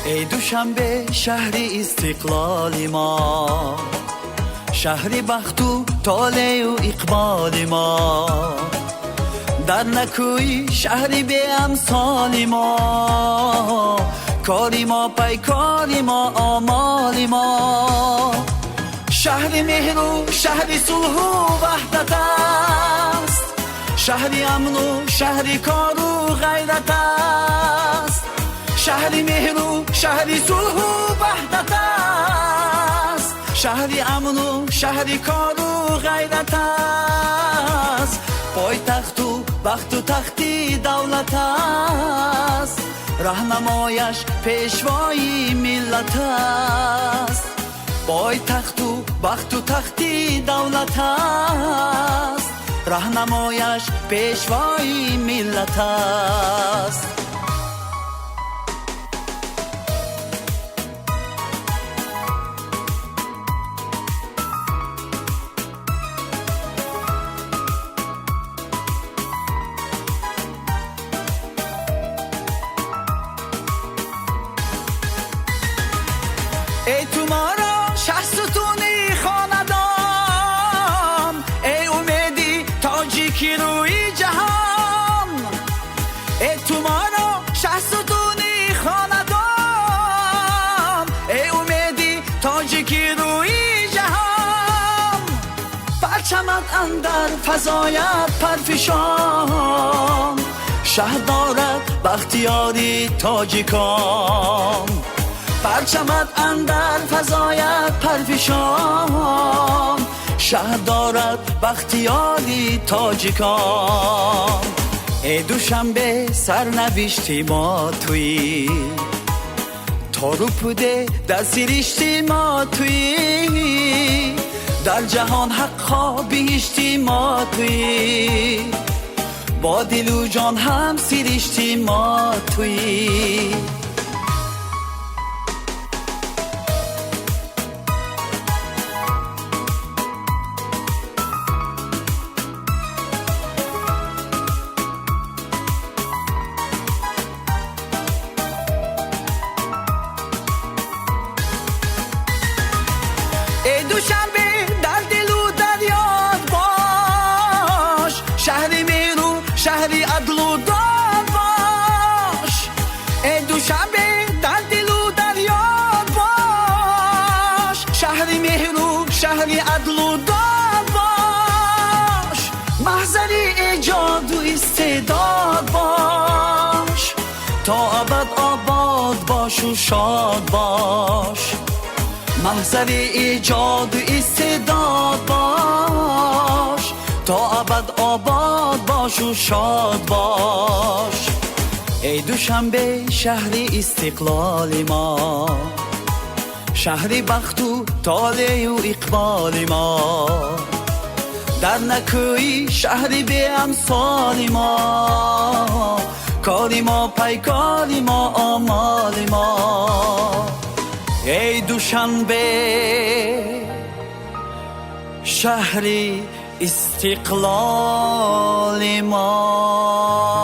ای دوشنبه شهر استقلال ما، شهر بخت و طالع و اقبال ما، در نکوی شهری به امثال ما، کاری ما پیکاری ما آمال ما، شهر مهر و شهر صلح و وحدت است، شهر امن و شهر کار و غیرت است، شهر مهر و شهر صلح و وحدت است، شهر امن و شهر کار و غیرت است، پایتخت و بخت و تختی دولت است، راهنمایش پیشوای ملت است، پایتخت و بخت و تختی دولت است، راهنمایش پیشوای ملت است. ای تو ما را شه ستونی خاندان، ای امیدی تاجیکی روی جهان، ای تو ما را شه ستونی خاندان، ای امیدی تاجیکی روی جهان، پرچمت اندر فضایت پرفشان، شه دارد بختیاری تاجیکان، پرچمت اندر فضایت پرفشان، شه دارد بختیاری تاجیکان، ای دوشنبه سرنوشتی ما تویی، تارو پوده در سرشتی ما تویی، در جهان حقا بهشتی ما تویی، با دل و جان هم سرشتی ما تویی. ای دوشنبه در دل و در یاد باش، شهر مهر و شهر عدل و داد باش، ای دوشنبه در دل و در یاد باش، شهر مهر و شهر عدل و داد باش، محضر ایجاد و استعداد باش، تا ابد آباد باش و شاد باش، محضر ایجاد و استعداد باش، تا ابد آباد باش و شاد باش، ای دوشنبه شهر استقلال ما، شهر بخت و طالع و اقبال ما، در نکوی شهر به امثال ما، کاری ما پیکاری ما آمال ما، ای دوشنبه شهر استقلال ما.